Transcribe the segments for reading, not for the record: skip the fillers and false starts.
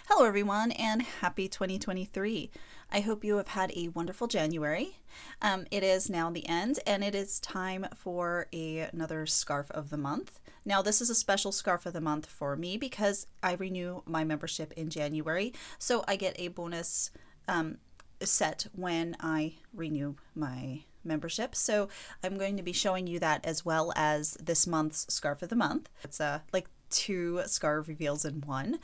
Hello everyone and happy 2023. I hope you have had a wonderful January. It is now the end and it is time for another scarf of the month. Now this is a special scarf of the month for me because I renew my membership in January, so I get a bonus set when I renew my membership. So I'm going to be showing you that as well as this month's scarf of the month. It's like two scarf reveals in one.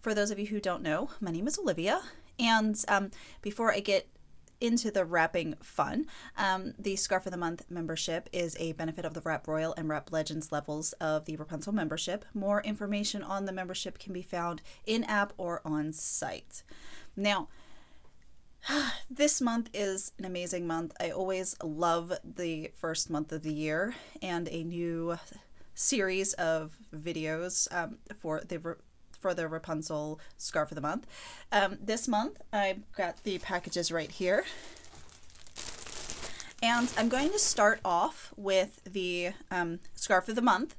For those of you who don't know, my name is Olivia, and before I get into the wrapping fun, the Scarf of the Month membership is a benefit of the Wrap Royal and Wrap Legends levels of the Wrapunzel membership. More information on the membership can be found in-app or on site. Now, this month is an amazing month. I always love the first month of the year and a new series of videos for the Wrapunzel Scarf of the Month. This month I've got the packages right here, and I'm going to start off with the Scarf of the Month,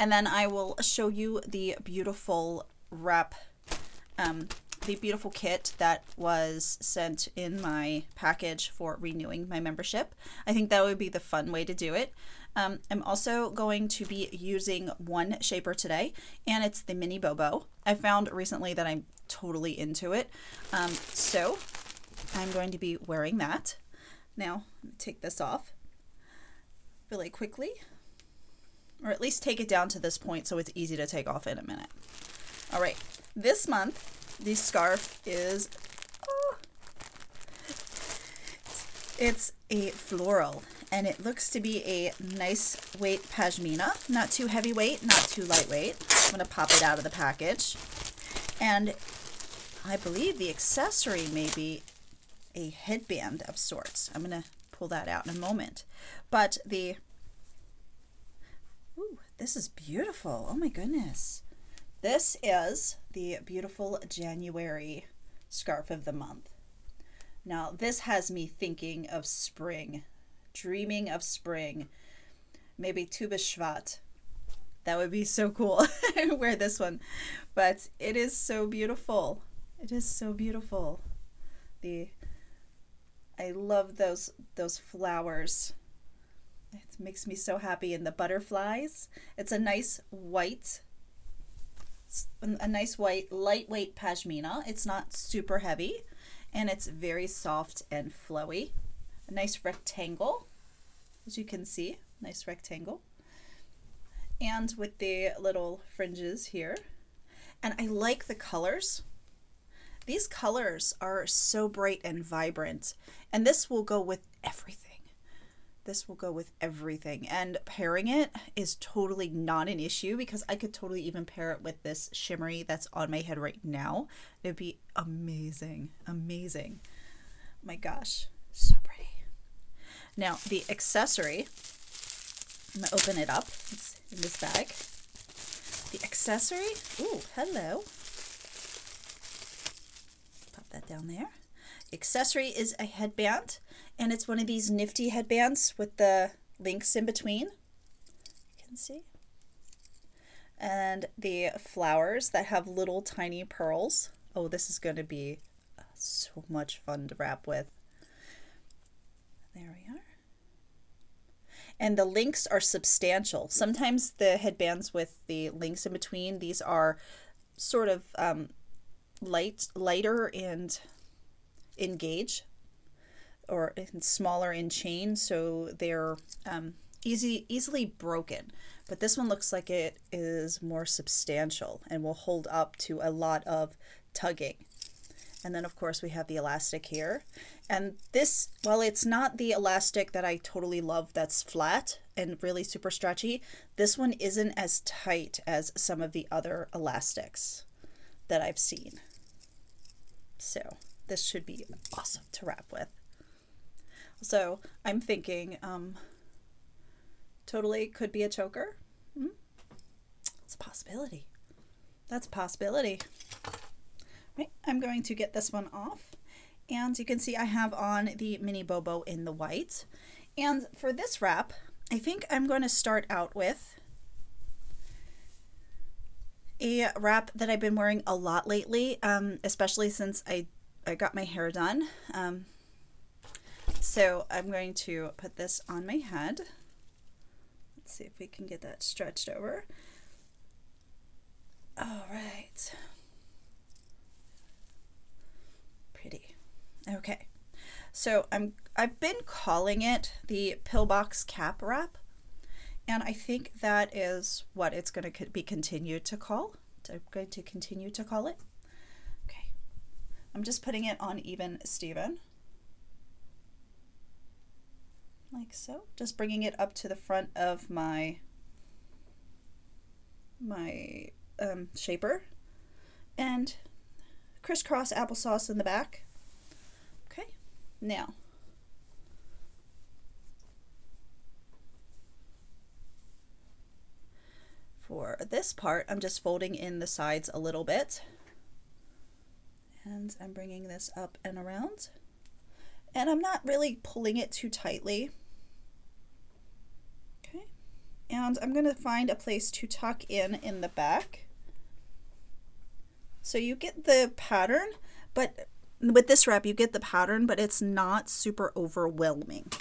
and then I will show you the beautiful the beautiful kit that was sent in my package for renewing my membership. I think that would be the fun way to do it. I'm also going to be using one shaper today, and it's the Mini Bobo. I found recently that I'm totally into it, so I'm going to be wearing that. Now, let me take this off really quickly, or at least take it down to this point so it's easy to take off in a minute. All right, this month, the scarf is, it's a floral, and it looks to be a nice weight pashmina, not too heavyweight, not too lightweight. I'm going to pop it out of the package, and I believe the accessory may be a headband of sorts. I'm going to pull that out in a moment, but ooh, this is beautiful. Oh my goodness. This is the beautiful January Scarf of the Month. Now, this has me thinking of spring, dreaming of spring, maybe Tu B'Shvat. That would be so cool. Wear this one, but it is so beautiful. It is so beautiful. I love those flowers. It makes me so happy. And the butterflies. It's a nice white, lightweight pashmina. It's not super heavy, and it's very soft and flowy. A nice rectangle, as you can see, nice rectangle, and with the little fringes here. And I like the colors. These colors are so bright and vibrant, and this will go with everything. This will go with everything, and pairing it is totally not an issue because I could totally even pair it with this shimmery that's on my head right now. It'd be amazing, amazing. Oh my gosh, so pretty. Now the accessory, I'm gonna open it up. It's in this bag. The accessory, ooh, hello. Pop that down there. The accessory is a headband, and it's one of these nifty headbands with the links in between. You can see. And the flowers that have little tiny pearls. Oh, this is going to be so much fun to wrap with. There we are. And the links are substantial. Sometimes the headbands with the links in between, these are sort of lighter and in gauge, or smaller in chain, so they're easily broken. But this one looks like it is more substantial and will hold up to a lot of tugging. And then of course we have the elastic here, and this, while it's not the elastic that I totally love that's flat and really super stretchy, this one isn't as tight as some of the other elastics that I've seen. So this should be awesome to wrap with. So I'm thinking totally could be a choker. It's a possibility. That's a possibility. Right, I'm going to get this one off, and you can see I have on the Mini Bobo in the white. And for this wrap, I think I'm going to start out with A wrap that I've been wearing a lot lately, especially since I got my hair done. So I'm going to put this on my head. Let's see if we can get that stretched over. All right. Pretty. Okay. So I've been calling it the pillbox cap wrap, and I think that is what it's going to be continued to call. So I'm going to continue to call it. Okay. I'm just putting it on even Steven. Like so. Just bringing it up to the front of my shaper, and crisscross applesauce in the back. Okay, now for this part, I'm just folding in the sides a little bit, and I'm bringing this up and around, and I'm not really pulling it too tightly. Okay, and I'm going to find a place to tuck in the back. So you get the pattern, but with this wrap you get the pattern, but it's not super overwhelming.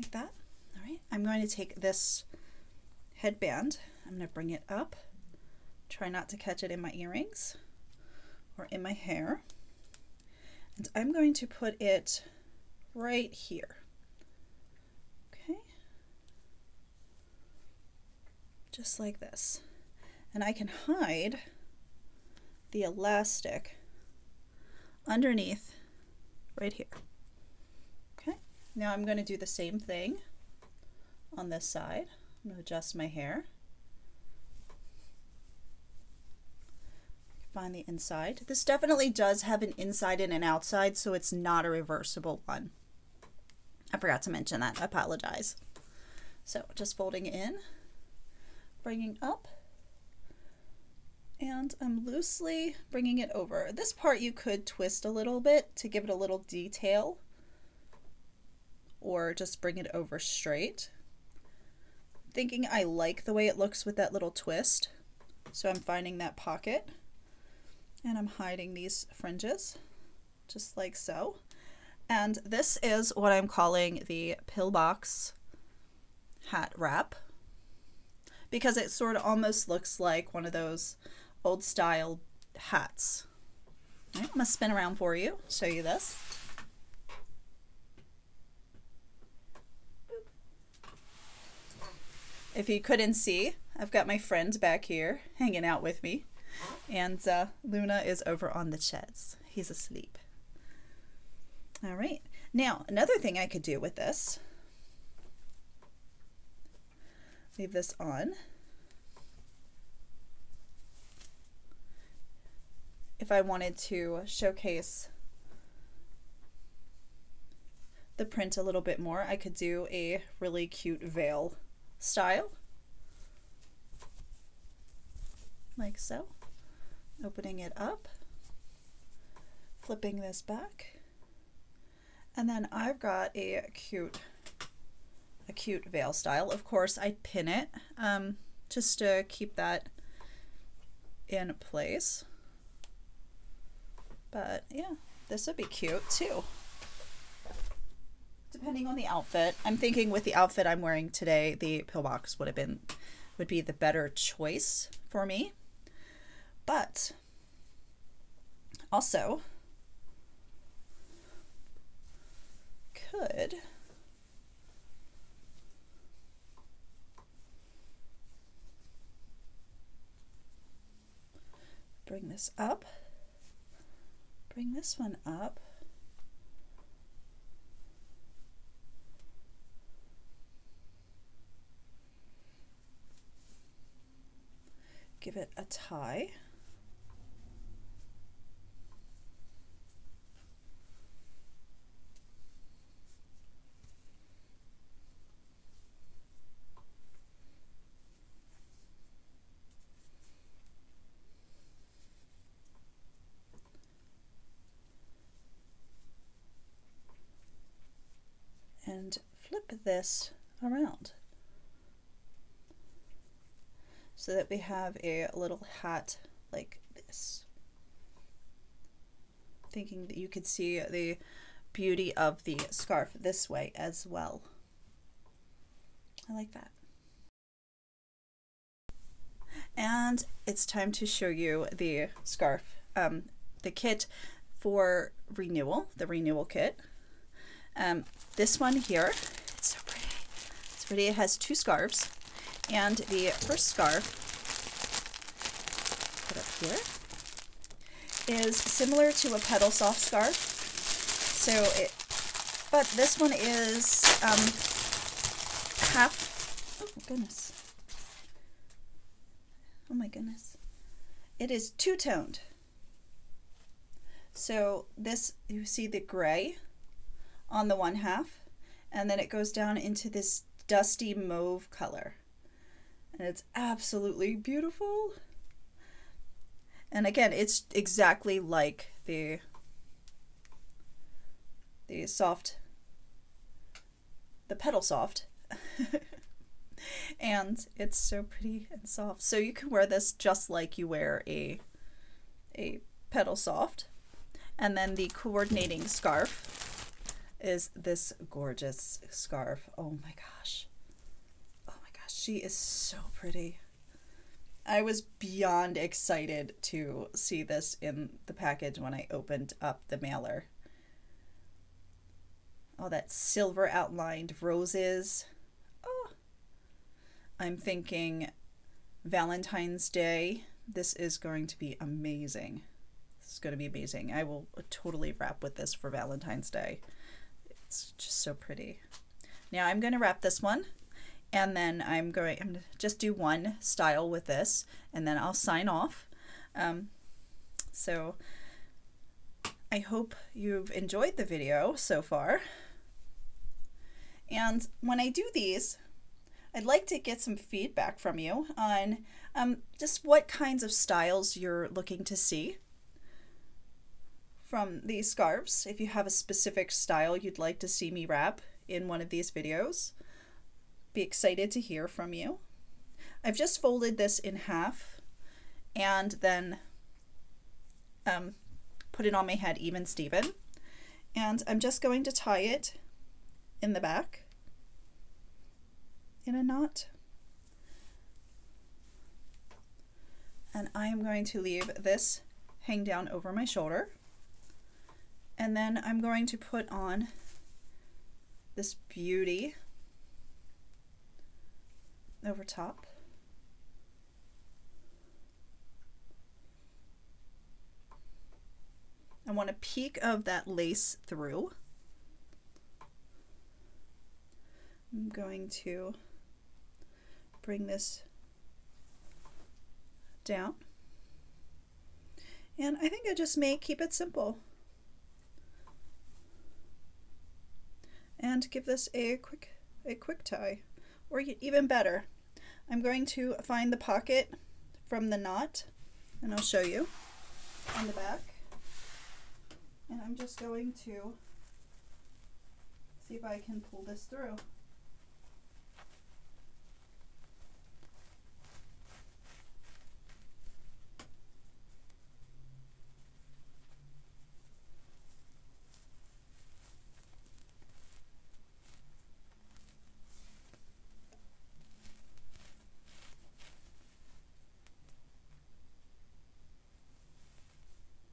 Like that. All right, I'm going to take this headband, I'm going to bring it up, try not to catch it in my earrings or in my hair, and I'm going to put it right here. Okay, just like this, and I can hide the elastic underneath right here. Okay, now I'm going to do the same thing on this side. I'm going to adjust my hair, find the inside. This definitely does have an inside and an outside, so it's not a reversible one. I forgot to mention that. I apologize. So just folding in, bringing up, and I'm loosely bringing it over. This part you could twist a little bit to give it a little detail, or just bring it over straight. Thinking I like the way it looks with that little twist, so I'm finding that pocket and I'm hiding these fringes just like so. And this is what I'm calling the pillbox hat wrap, because it sort of almost looks like one of those old style hats. All right, I'm gonna spin around for you, show you this. If you couldn't see, I've got my friend back here hanging out with me, and Luna is over on the chest. He's asleep. All right, now another thing I could do with this, leave this on. If I wanted to showcase the print a little bit more, I could do a really cute veil style, like so. Opening it up, flipping this back, and then I've got a cute veil style. Of course, I pin it just to keep that in place. But yeah, this would be cute too, depending on the outfit. I'm thinking with the outfit I'm wearing today, the pillbox would be the better choice for me. But also could bring this up, bring this one up, give it a tie, and flip this around. so that we have a little hat like this. Thinking that you could see the beauty of the scarf this way as well. I like that. And it's time to show you the scarf, the kit for Renewal, the Renewal Kit. This one here, it's so pretty. It's pretty. It has two scarves, and the first scarf, put up here, is similar to a Petal Soft scarf. So but this one is half. Oh goodness. Oh my goodness. It is two-toned. So this, you see the gray on the one half, and then it goes down into this dusty mauve color. And it's absolutely beautiful. And again, it's exactly like the Petal Soft. And it's so pretty and soft. So you can wear this just like you wear a Petal Soft. And then the coordinating scarf is this gorgeous scarf. Oh my gosh. Oh my gosh, she is so pretty. I was beyond excited to see this in the package when I opened up the mailer. Oh, that silver outlined roses. Oh, I'm thinking Valentine's Day. This is going to be amazing. This is going to be amazing. I will totally wrap with this for Valentine's Day. It's just so pretty. Now I'm going to wrap this one, and then I'm going to just do one style with this, and then I'll sign off. So I hope you've enjoyed the video so far. And when I do these, I'd like to get some feedback from you on just what kinds of styles you're looking to see from these scarves. If you have a specific style you'd like to see me wrap in one of these videos, be excited to hear from you. I've just folded this in half and then put it on my head even Steven. And I'm just going to tie it in the back in a knot. And I am going to leave this hang down over my shoulder. And then I'm going to put on this beauty over top. I want a peek of that lace through. I'm going to bring this down. And I think I just may keep it simple. And give this a quick tie. Or even better, I'm going to find the pocket from the knot, and I'll show you on the back. And I'm just going to see if I can pull this through.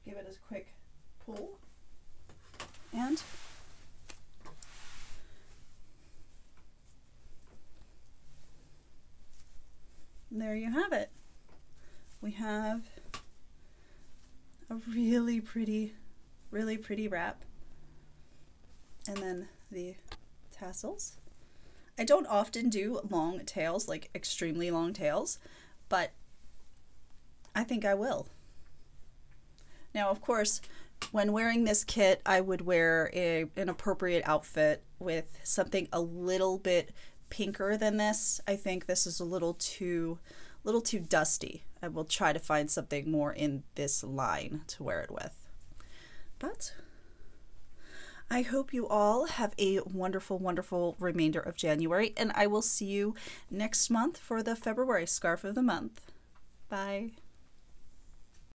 Give it a quick pull, and there you have it. We have a really pretty wrap, and then the tassels. I don't often do long tails, like extremely long tails, but I think I will. Now, of course, when wearing this kit, I would wear an appropriate outfit with something a little bit pinker than this. I think this is a little too dusty. I will try to find something more in this line to wear it with. But I hope you all have a wonderful, wonderful remainder of January, and I will see you next month for the February Scarf of the Month. Bye.